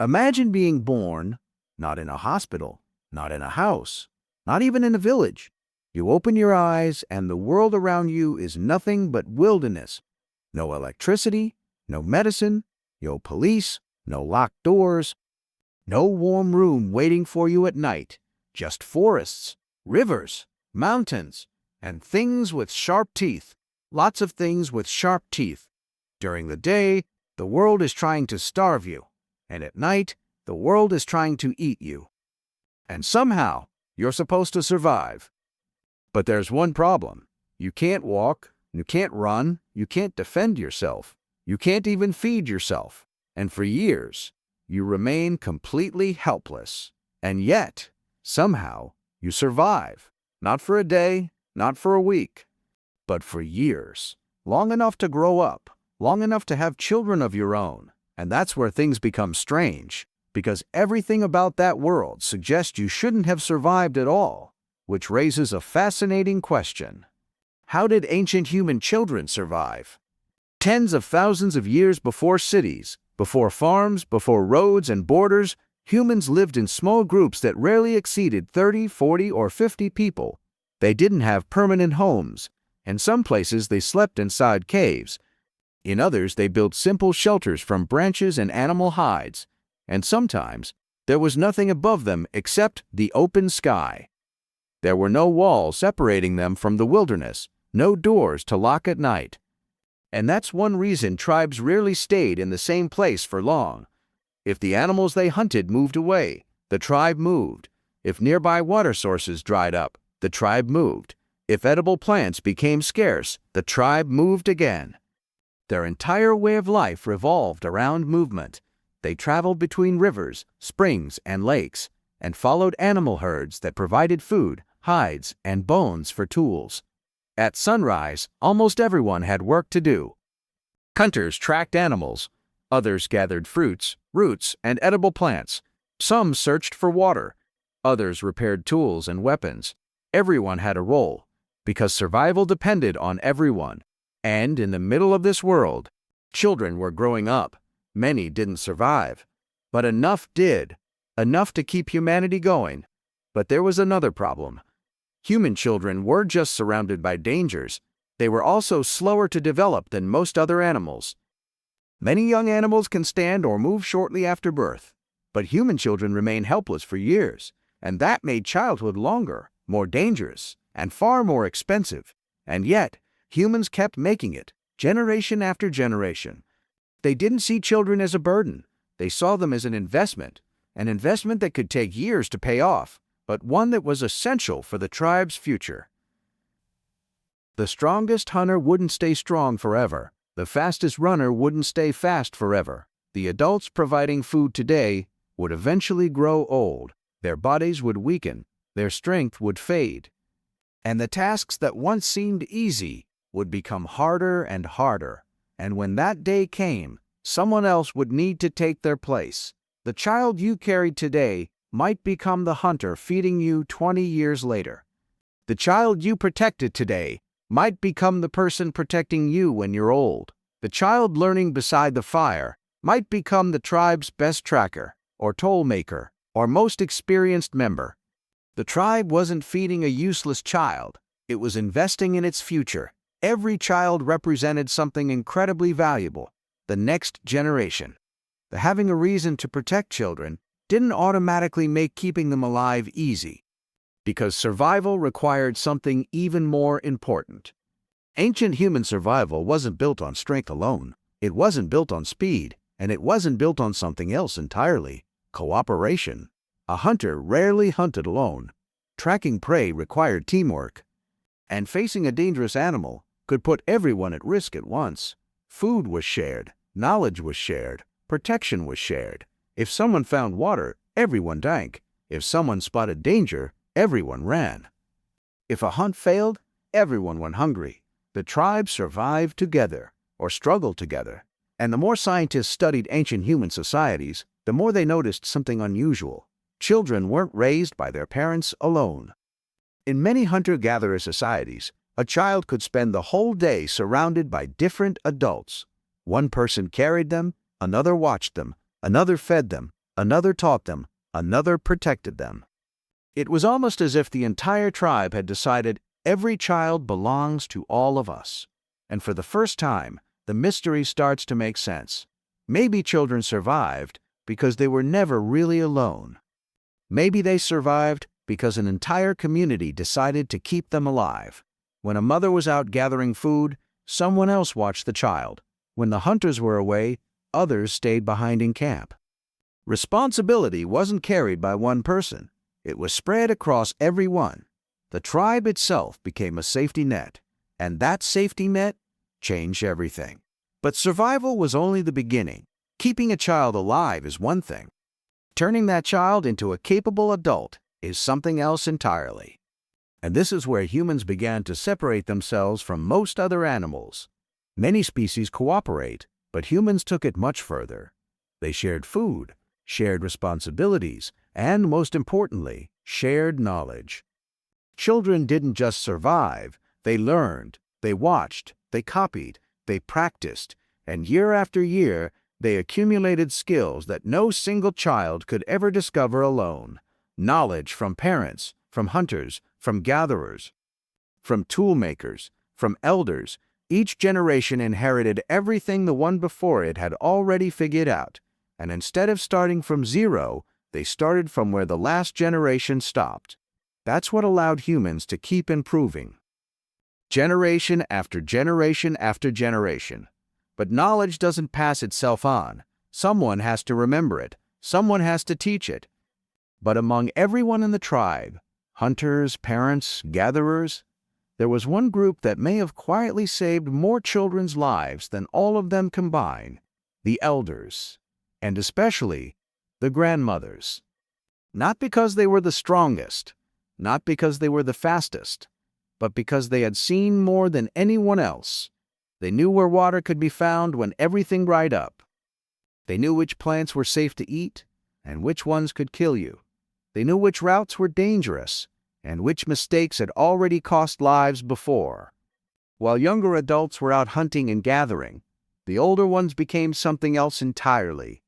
Imagine being born, not in a hospital, not in a house, not even in a village. You open your eyes and the world around you is nothing but wilderness. No electricity, no medicine, no police, no locked doors, no warm room waiting for you at night. Just forests, rivers, mountains, and things with sharp teeth. Lots of things with sharp teeth. During the day, the world is trying to starve you, and at night, the world is trying to eat you. And somehow, you're supposed to survive. But there's one problem. You can't walk, you can't run, you can't defend yourself, you can't even feed yourself. And for years, you remain completely helpless. And yet, somehow, you survive. Not for a day, not for a week, but for years. Long enough to grow up, long enough to have children of your own. And that's where things become strange, because everything about that world suggests you shouldn't have survived at all, which raises a fascinating question. How did ancient human children survive? Tens of thousands of years before cities, before farms, before roads and borders, humans lived in small groups that rarely exceeded 30, 40, or 50 people. They didn't have permanent homes. In some places, they slept inside caves. In others, they built simple shelters from branches and animal hides. And sometimes, there was nothing above them except the open sky. There were no walls separating them from the wilderness, no doors to lock at night. And that's one reason tribes rarely stayed in the same place for long. If the animals they hunted moved away, the tribe moved. If nearby water sources dried up, the tribe moved. If edible plants became scarce, the tribe moved again. Their entire way of life revolved around movement. They traveled between rivers, springs, and lakes, and followed animal herds that provided food, hides, and bones for tools. At sunrise, almost everyone had work to do. Hunters tracked animals. Others gathered fruits, roots, and edible plants. Some searched for water. Others repaired tools and weapons. Everyone had a role, because survival depended on everyone. And in the middle of this world, children were growing up. Many didn't survive, but enough did, enough to keep humanity going. But there was another problem. Human children weren't just surrounded by dangers, they were also slower to develop than most other animals. Many young animals can stand or move shortly after birth, but human children remain helpless for years, and that made childhood longer, more dangerous, and far more expensive. And yet, humans kept making it, generation after generation. They didn't see children as a burden. They saw them as an investment that could take years to pay off, but one that was essential for the tribe's future. The strongest hunter wouldn't stay strong forever. The fastest runner wouldn't stay fast forever. The adults providing food today would eventually grow old. Their bodies would weaken. Their strength would fade. And the tasks that once seemed easy would become harder and harder. And when that day came, someone else would need to take their place. The child you carried today might become the hunter feeding you 20 years later. The child you protected today might become the person protecting you when you're old. The child learning beside the fire might become the tribe's best tracker, or toll maker, or most experienced member. The tribe wasn't feeding a useless child, it was investing in its future. Every child represented something incredibly valuable, the next generation. The having a reason to protect children didn't automatically make keeping them alive easy, because survival required something even more important. Ancient human survival wasn't built on strength alone. It wasn't built on speed, and it wasn't built on something else entirely: cooperation. A hunter rarely hunted alone. Tracking prey required teamwork. And facing a dangerous animal could put everyone at risk at once. Food was shared, knowledge was shared, protection was shared. If someone found water, everyone drank. If someone spotted danger, everyone ran. If a hunt failed, everyone went hungry. The tribes survived together, or struggled together. And the more scientists studied ancient human societies, the more they noticed something unusual. Children weren't raised by their parents alone. In many hunter-gatherer societies, a child could spend the whole day surrounded by different adults. One person carried them, another watched them, another fed them, Another taught them, another protected them. It was almost as if the entire tribe had decided every child belongs to all of us. And for the first time, the mystery starts to make sense. Maybe children survived because they were never really alone. Maybe they survived because an entire community decided to keep them alive. When a mother was out gathering food, someone else watched the child. When the hunters were away, others stayed behind in camp. Responsibility wasn't carried by one person. It was spread across everyone. The tribe itself became a safety net, and that safety net changed everything. But survival was only the beginning. Keeping a child alive is one thing. Turning that child into a capable adult is something else entirely. And this is where humans began to separate themselves from most other animals. Many species cooperate, but humans took it much further. They shared food, shared responsibilities, and most importantly, shared knowledge. Children didn't just survive, they learned, they watched, they copied, they practiced, and year after year, they accumulated skills that no single child could ever discover alone. Knowledge from parents, from hunters, from gatherers, from tool makers, from elders. Each generation inherited everything the one before it had already figured out, and instead of starting from zero, they started from where the last generation stopped. That's what allowed humans to keep improving. Generation after generation after generation. But knowledge doesn't pass itself on. Someone has to remember it. Someone has to teach it. But among everyone in the tribe, hunters, parents, gatherers, there was one group that may have quietly saved more children's lives than all of them combined: the elders, and especially the grandmothers. Not because they were the strongest, not because they were the fastest, but because they had seen more than anyone else. They knew where water could be found when everything dried up. They knew which plants were safe to eat and which ones could kill you. They knew which routes were dangerous and which mistakes had already cost lives before. While younger adults were out hunting and gathering, the older ones became something else entirely: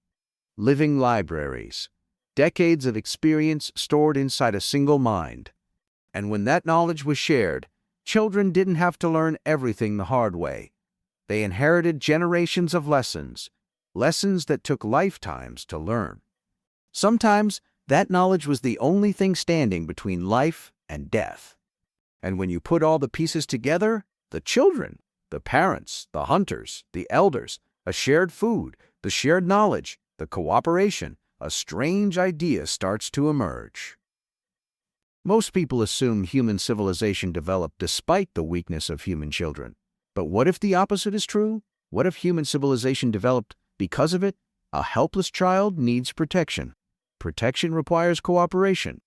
living libraries, decades of experience stored inside a single mind. And when that knowledge was shared, children didn't have to learn everything the hard way. They inherited generations of lessons, lessons that took lifetimes to learn. Sometimes that knowledge was the only thing standing between life and death. And when you put all the pieces together, the children, the parents, the hunters, the elders, a shared food, the shared knowledge, the cooperation, a strange idea starts to emerge. Most people assume human civilization developed despite the weakness of human children. But what if the opposite is true? What if human civilization developed because of it? A helpless child needs protection. Protection requires cooperation.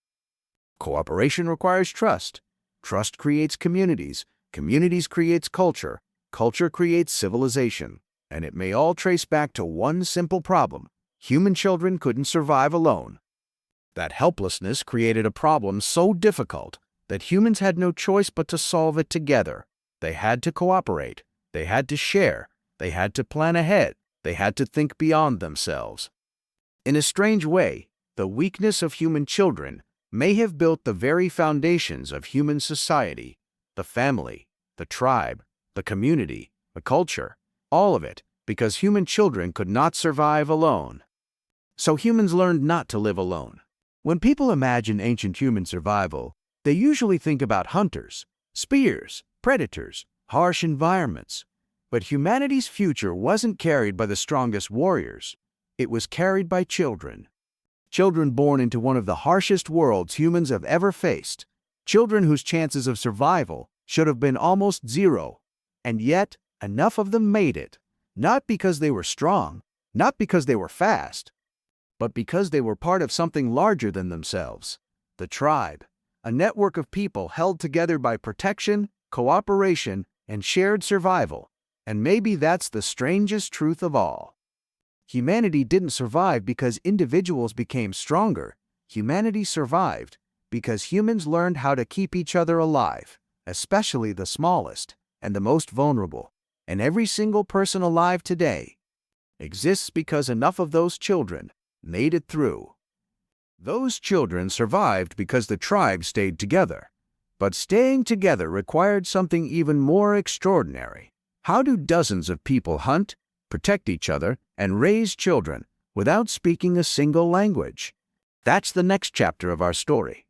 Cooperation requires trust. Trust creates communities. Communities creates culture. Culture creates civilization. And it may all trace back to one simple problem: human children couldn't survive alone. That helplessness created a problem so difficult that humans had no choice but to solve it together. They had to cooperate. They had to share. They had to plan ahead. They had to think beyond themselves. In a strange way, the weakness of human children may have built the very foundations of human society: the family, the tribe, the community, the culture, all of it, because human children could not survive alone. So humans learned not to live alone. When people imagine ancient human survival, they usually think about hunters, spears, predators, harsh environments. But humanity's future wasn't carried by the strongest warriors. It was carried by children. Children born into one of the harshest worlds humans have ever faced. Children whose chances of survival should have been almost zero. And yet, enough of them made it. Not because they were strong, not because they were fast, but because they were part of something larger than themselves: the tribe, a network of people held together by protection, cooperation, and shared survival. And maybe that's the strangest truth of all. Humanity didn't survive because individuals became stronger. Humanity survived because humans learned how to keep each other alive, especially the smallest and the most vulnerable. And every single person alive today exists because enough of those children, made it through. Those children survived because the tribe stayed together. But staying together required something even more extraordinary. How do dozens of people hunt, protect each other, and raise children without speaking a single language? That's the next chapter of our story.